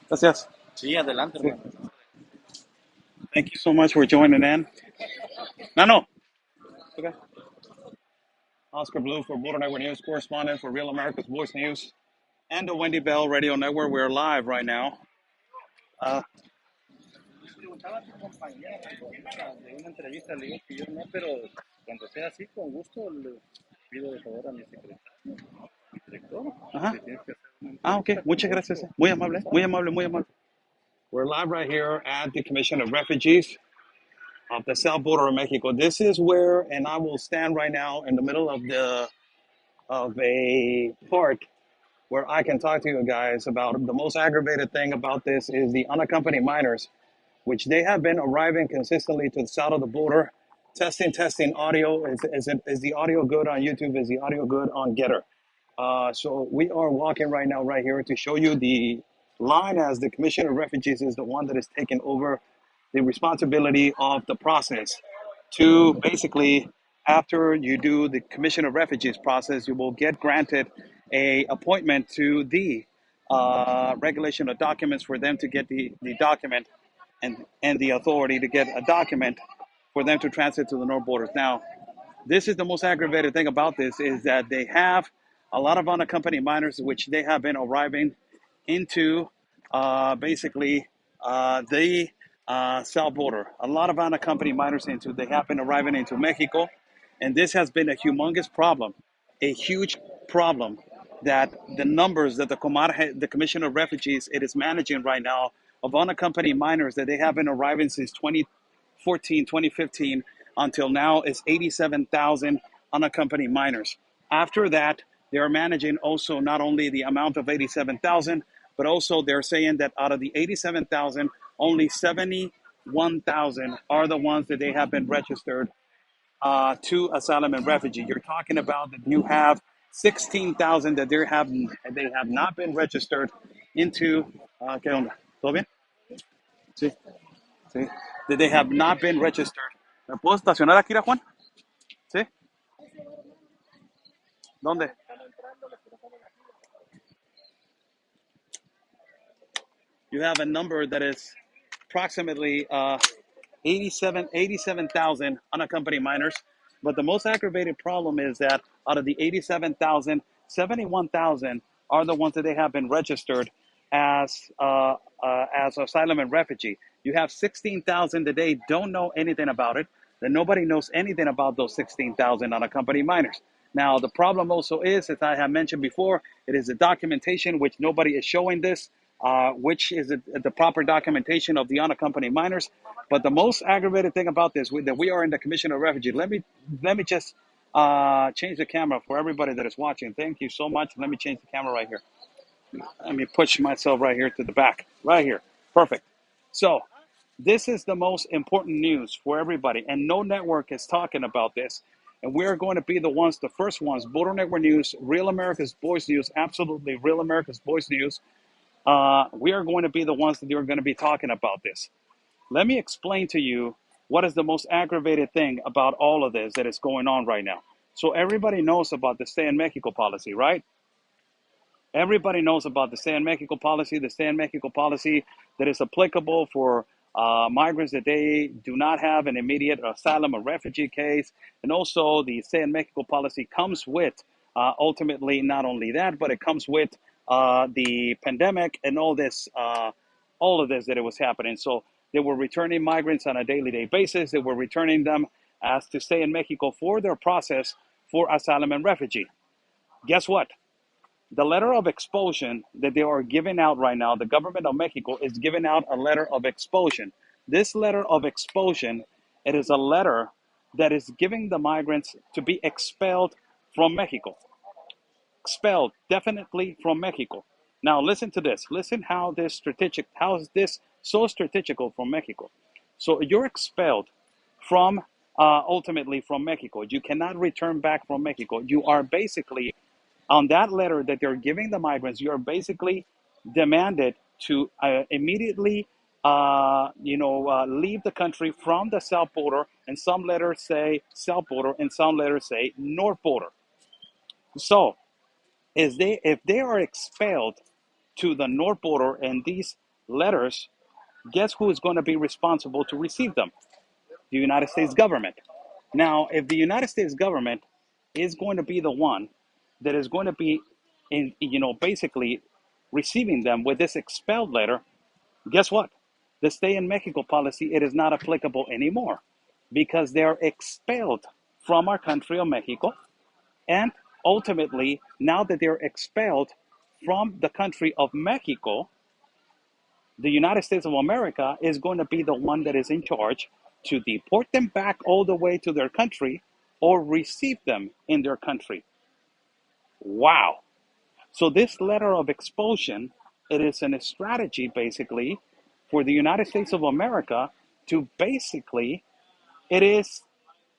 Gracias. Sí, adelante, Sí. hermano. Thank you so much for joining in. No, no. Okay. Oscar Blue for Border Network News, correspondent for Real America's Voice News and the Wendy Bell Radio Network. We're live right now. Uh, Preguntaba a tu compañera de una entrevista, le digo que yo no, pero cuando sea así, con gusto le pido de favor a mi secretario, mi director, ajá. si tienes que hacer una Okay. entrevista, con Muchas gracias. gusto. Muy amable. Muy amable. Muy amable. We're live right here at the Commission of Refugees of the south border of Mexico. This is where, and I will stand right now in the middle of a park where I can talk to you guys about the most aggravated thing about this is the unaccompanied minors, which they have been arriving consistently to the south of the border. Testing audio. Is the audio good on YouTube? Is the audio good on Getter? So we are walking right now, right here, to show you the line as the Commission of Refugees is the one that is taking over the responsibility of the process to basically, after you do the Commission of Refugees process, you will get granted a appointment to the regulation of documents for them to get the document and the authority to get a document for them to transit to the north borders. Now, this is the most aggravated thing about this is that they have a lot of unaccompanied minors, which they have been arriving into basically the south border. A lot of unaccompanied minors into they have been arriving into Mexico, and this has been a humongous problem, a huge problem that the numbers that the Commission of Refugees it is managing right now of unaccompanied minors that they have been arriving since 2014, 2015 until now is 87,000 unaccompanied minors. After that, they are managing also not only the amount of 87,000, but also they're saying that out of the 87,000, only 71,000 are the ones that they have been registered to asylum and refugee. You're talking about that you have 16,000 that they have not been registered into. ¿Qué onda? ¿Todo bien? Sí, sí. That they have not been registered. ¿Me puedo estacionar aquí, Juan? Sí. ¿Dónde? You have a number that is approximately 87,000 unaccompanied minors. But the most aggravated problem is that out of the 87,000, 71,000 are the ones that they have been registered as asylum and refugee. You have 16,000 that they don't know anything about it. That nobody knows anything about those 16,000 unaccompanied minors. Now, the problem also is, as I have mentioned before, it is the documentation which nobody is showing this, which is the proper documentation of the unaccompanied minors. But the most aggravated thing about this, that we are in the Commission of Refugees. Let me just change the camera for everybody that is watching. Thank you so much. Let me change the camera right here. Let me push myself right here to the back, right here. Perfect. So this is the most important news for everybody, and no network is talking about this. And we are going to be the ones, the first ones, Border Network News, Real America's Voice News, absolutely Real America's Voice News. We are going to be the ones that are going to be talking about this. Let me explain to you what is the most aggravated thing about all of this that is going on right now. So everybody knows about the Stay in Mexico policy, right? Everybody knows about the Stay in Mexico policy, the Stay in Mexico policy that is applicable for migrants that they do not have an immediate asylum or refugee case. And also the Stay in Mexico policy comes with ultimately not only that, but it comes with the pandemic and all of this that it was happening. So they were returning migrants on a daily basis. They were returning them as to stay in Mexico for their process for asylum and refugee. Guess what? The letter of expulsion that they are giving out right now, the government of Mexico is giving out a letter of expulsion. This letter of expulsion, it is a letter that is giving the migrants to be expelled from Mexico. Expelled definitely from Mexico. Now listen to this. Listen how is this so strategical from Mexico? So you're expelled from ultimately from Mexico. You cannot return back from Mexico. You are basically on that letter that they're giving the migrants, you're basically demanded to immediately, leave the country from the south border. And some letters say south border, and some letters say north border. So, if they are expelled to the north border, and these letters, guess who is going to be responsible to receive them? The United States government. Now, if the United States government is going to be the one that is going to be basically receiving them with this expelled letter, guess what? The stay in Mexico policy, it is not applicable anymore because they're expelled from our country of Mexico. And ultimately, now that they're expelled from the country of Mexico, the United States of America is going to be the one that is in charge to deport them back all the way to their country or receive them in their country. Wow. So this letter of expulsion, it is a strategy basically for the United States of America to basically, it is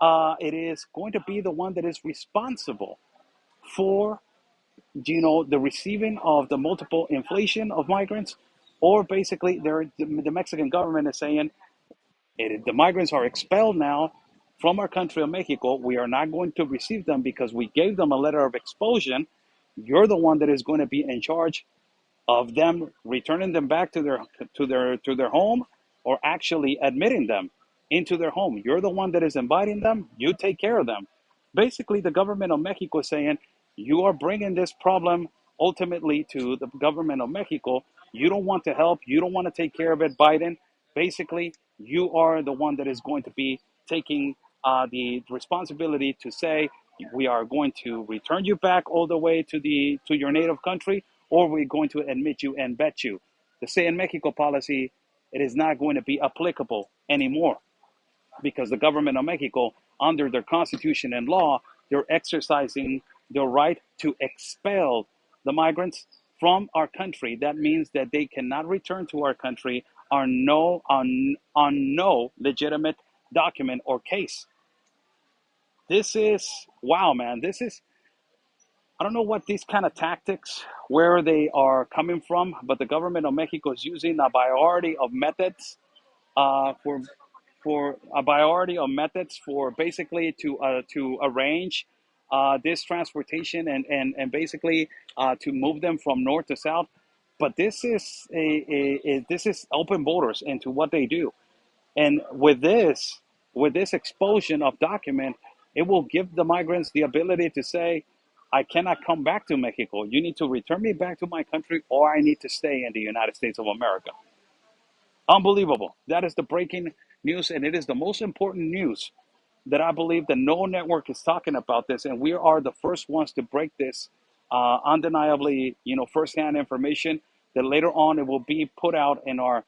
going to be the one that is responsible for the receiving of the multiple inflation of migrants, or basically the Mexican government is saying the migrants are expelled now from our country of Mexico. We are not going to receive them because we gave them a letter of expulsion. You're the one that is going to be in charge of them returning them back to their home, or actually admitting them into their home. You're the one that is inviting them. You take care of them. Basically, the government of Mexico is saying you are bringing this problem ultimately to the government of Mexico. You don't want to help. You don't want to take care of it, Biden. Basically, you are the one that is going to be taking the responsibility to say we are going to return you back all the way to your native country, or we're going to admit you and vet you. The stay in Mexico policy, it is not going to be applicable anymore because the government of Mexico, under their constitution and law, they're exercising the right to expel the migrants from our country. That means that they cannot return to our country on no legitimate document or case. This is wow, man. I don't know what these kind of tactics, where they are coming from, but the government of Mexico is using a variety of methods for a variety of methods for basically to arrange this transportation and basically to move them from north to south. But this is open borders into what they do. And with this expulsion of document, it will give the migrants the ability to say, I cannot come back to Mexico. You need to return me back to my country, or I need to stay in the United States of America. Unbelievable. That is the breaking news, and it is the most important news that I believe that no network is talking about this, and we are the first ones to break this undeniably, firsthand information that later on it will be put out in our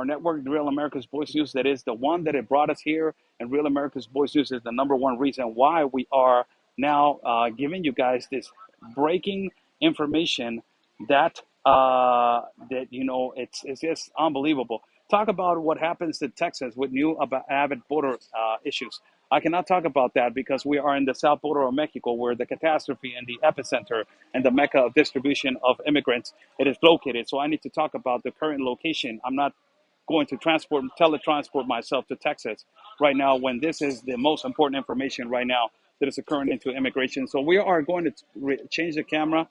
network, Real America's Voice News. That is the one that it brought us here, and Real America's Voice News is the number one reason why we are now giving you guys this breaking information that it's just unbelievable. Talk about what happens in Texas with new avid border issues. I cannot talk about that because we are in the south border of Mexico, where the catastrophe and the epicenter and the mecca of distribution of immigrants it is located. So I need to talk about the current location. I'm not going to teletransport myself to Texas right now, when this is the most important information right now that is occurring into immigration. So we are going to change the camera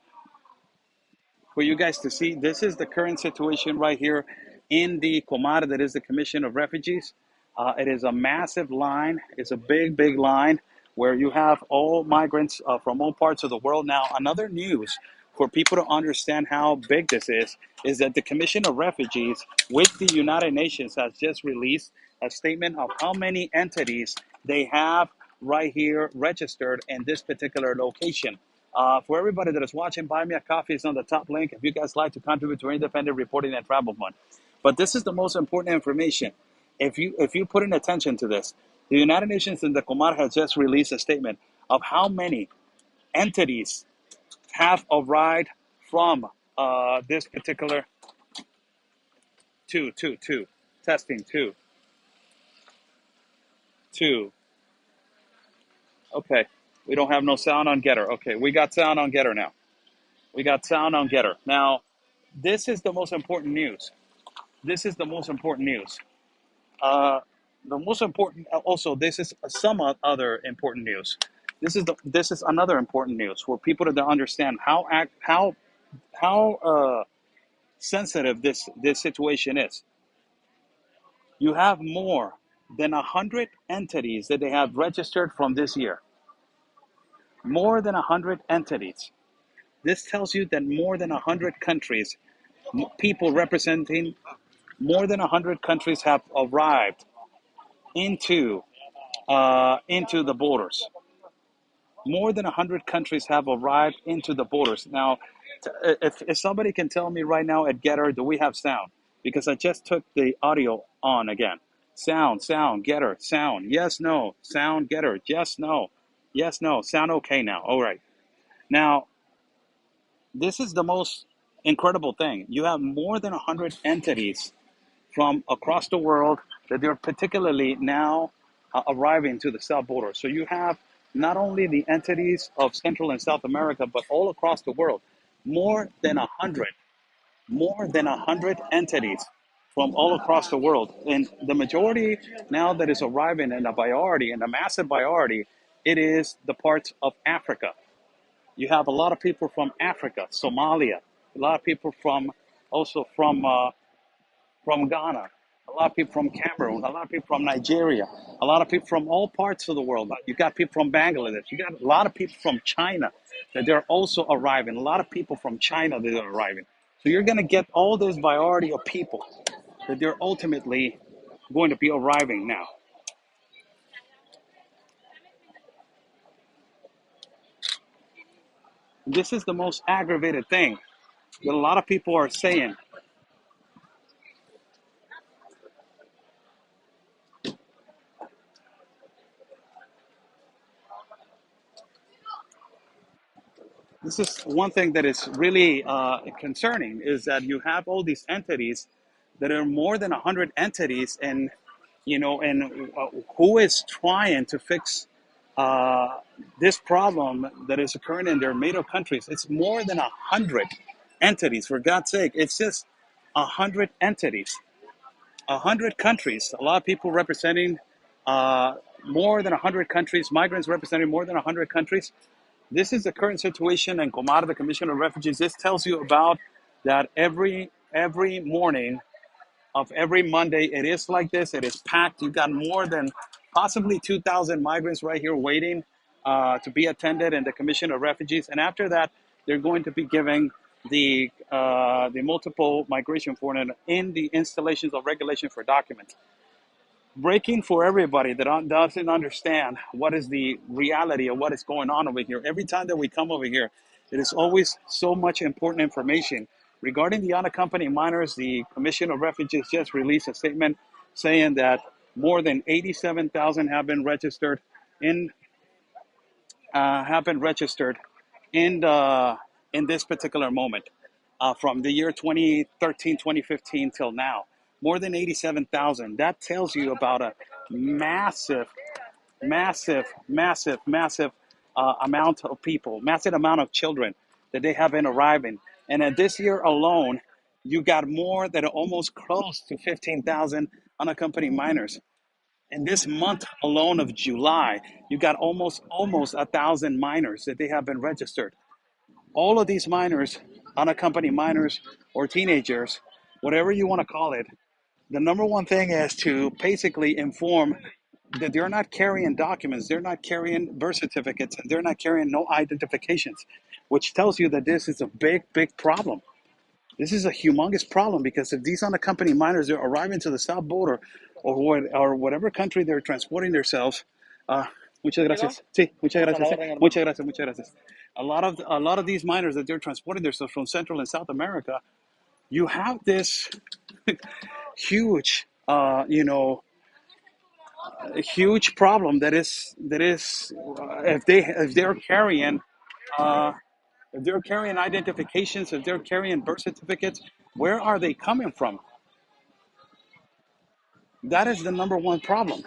for you guys to see. This is the current situation right here in the COMAR, that is the Commission of Refugees. It is a massive line. It's a big, big line where you have all migrants from all parts of the world. Now, another news for people to understand how big this is that the Commission of Refugees with the United Nations has just released a statement of how many entities they have right here registered in this particular location. For everybody that is watching, Buy Me a Coffee is on the top link if you guys like to contribute to independent reporting and travel fund. But this is the most important information. If you put in attention to this, the United Nations and the Comar has just released a statement of how many entities have arrived from this particular two testing two. Okay, we don't have no sound on Getter. Okay, we got sound on Getter now. We got sound on Getter now. This is the most important news. This is the most important news. The most important. Also, this is some other important news. This is another important news for people to understand how sensitive this situation is. You have more than 100 entities that they have registered from this year. More than 100 entities. This tells you that more than 100 countries, people representing more than 100 countries have arrived into the borders. More than 100 countries have arrived into the borders. Now, if somebody can tell me right now at Getter, do we have sound? Because I just took the audio on again. Sound, Getter, sound. Yes, no. Sound, Getter. Yes, no. Yes, no. Sound okay now. All right. Now, this is the most incredible thing. You have more than 100 entities from across the world that they're particularly now arriving to the south border. So you have not only the entities of Central and South America, but all across the world. More than 100, more than 100 entities from all across the world. And the majority now that is arriving in a priority, in a massive priority, it is the parts of Africa. You have a lot of people from Africa, Somalia, a lot of people from also from Ghana, a lot of people from Cameroon, a lot of people from Nigeria, a lot of people from all parts of the world. You got people from Bangladesh. You got a lot of people from China that they're also arriving. A lot of people from China that are arriving. So you're going to get all this variety of people that they're ultimately going to be arriving now. This is the most aggravated thing that a lot of people are saying. This is one thing that is really concerning is that you have all these entities that are more than 100 entities, and who is trying to fix uh, this problem that is occurring in their native countries. It's more than 100 entities, for God's sake. It's just 100 entities, 100 countries, a lot of people representing uh, more than 100 countries, migrants representing more than 100 countries. This is the current situation in COMPARTE, the Commission on Refugees. This tells you about that every morning of every Monday, it is like this. It is packed. You got more than possibly 2,000 migrants right here waiting to be attended in the Commission of Refugees. And after that, they're going to be giving the multiple migration form in the installations of regulation for documents. Breaking for everybody that doesn't understand what is the reality of what is going on over here. Every time that we come over here, it is always so much important information. Regarding the unaccompanied minors, the Commission of Refugees just released a statement saying that more than 87,000 in have been registered in in this particular moment from the year 2013, 2015 till now. More than 87,000. That tells you about a massive, massive amount of people, massive amount of children that they have been arriving. And in this year alone, you got more than almost close to 15,000 unaccompanied minors. In this month alone of July, you got almost 1,000 minors that they have been registered. All of these minors, unaccompanied minors or teenagers, whatever you want to call it, the number one thing is to basically inform that they're not carrying documents, they're not carrying birth certificates, and they're not carrying no identifications, which tells you that this is a big problem. This is a humongous problem because if these unaccompanied minors are arriving to the south border or whatever country they're transporting themselves, muchas gracias. Sí, muchas gracias. Muchas gracias. Muchas gracias. A lot of these minors that they're transporting themselves from Central and South America, you have this huge, a huge problem that is if they're carrying uh, if they're carrying identifications, if they're carrying birth certificates, where are they coming from? That is the number one problem.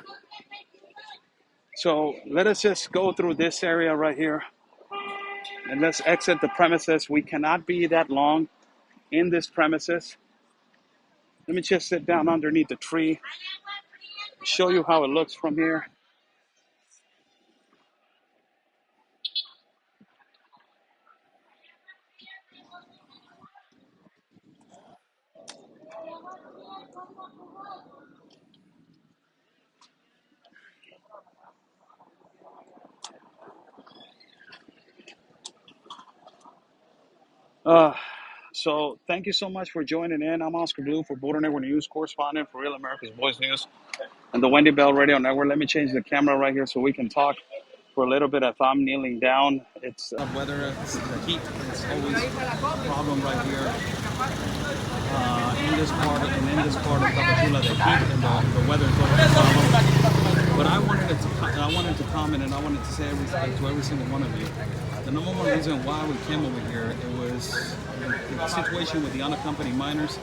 So let us just go through this area right here and let's exit the premises. We cannot be that long in this premises. Let me just sit down underneath the tree, show you how it looks from here. Uh, so thank you so much for joining in. I'm Oscar Blue for Border Network News correspondent for Real America's Voice News and the Wendy Bell Radio Network. Let me change the camera right here so we can talk for a little bit. If I'm kneeling down, it's weather, it's the heat. It's always a problem right here in this part of Tapachula. The heat and the weather is always a problem. But I wanted to comment, and I wanted to say to every single one of you. The number one reason why we came over here, it was the situation with the unaccompanied minors.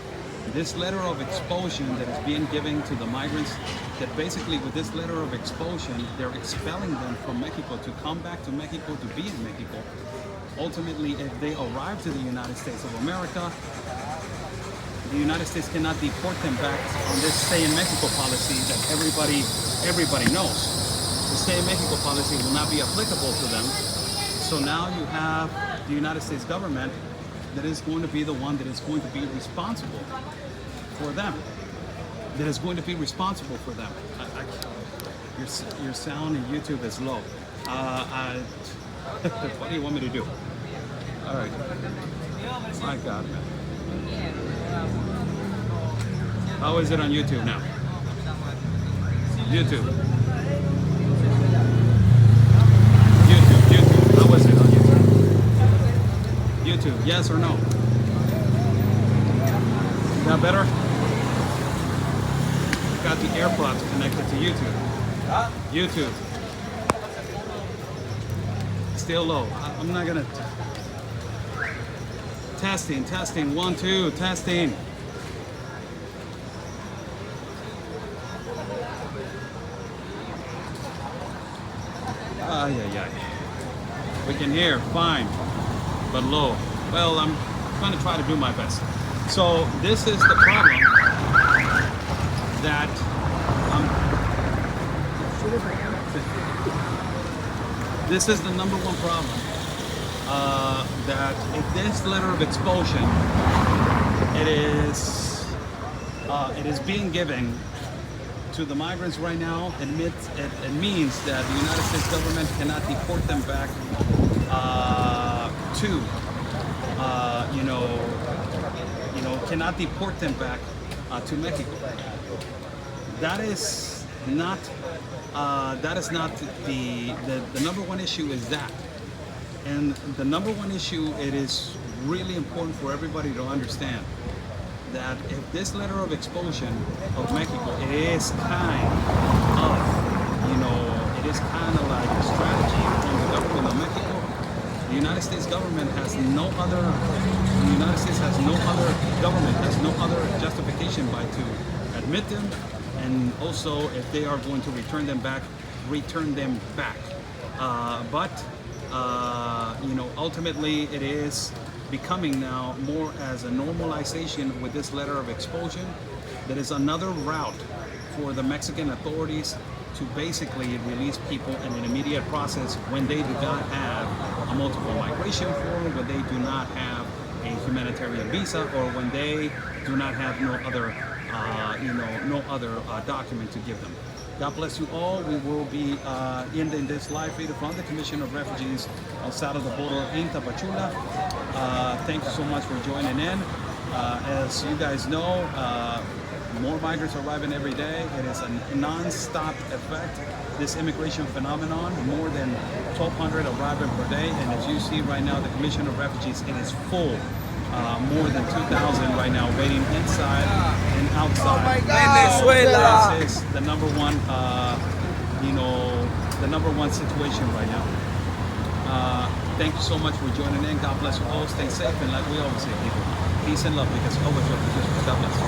This letter of expulsion that is being given to the migrants, that basically with this letter of expulsion, they're expelling them from Mexico to come back to Mexico to be in Mexico. Ultimately, if they arrive to the United States of America, the United States cannot deport them back on this stay in Mexico policy that everybody knows. The stay in Mexico policy will not be applicable to them. So now you have the United States government that is going to be the one that is going to be responsible for them. That is going to be responsible for them. Your sound in YouTube is low. What do you want me to do? All right. My God, man. How is it on YouTube now? YouTube. How is it on YouTube? YouTube, yes or no? Is that better? Got the AirPods connected to YouTube. YouTube. Still low. I'm not gonna. Testing. 1, 2, testing. We can hear fine, but low. Well, I'm going to try to do my best. So this is the problem that this is the number one problem. That if this letter of expulsion, it is being given to the migrants right now, it means that the United States government cannot deport them back cannot deport them back to Mexico. That is not the number one issue is that. And the number one issue, it is really important for everybody to understand that if this letter of expulsion of Mexico, it is kind of like a strategy from the government of Mexico. The United States government has no other, government has no other justification but to admit them, and also if they are going to return them back. Ultimately it is becoming now more as a normalization with this letter of expulsion. That is another route for the Mexican authorities to basically release people in an immediate process when they do not have a multiple migration form, when they do not have a humanitarian visa, or when they do not have no other document to give them. God bless you all. We will be ending this live feed from the Commission of Refugees south of the border in Tapachula. Thank you so much for joining in. As you guys know, more migrants are arriving every day. It is a non-stop effect. This immigration phenomenon, more than 1,200 arriving per day. And as you see right now, the Commission of Refugees, it is full. More than 2,000 right now waiting inside and outside. Oh my God. Venezuela! This is the number one, situation right now. Thank you so much for joining in. God bless you all. Stay safe, and like we always say, people, peace and love, because always represents. God bless you.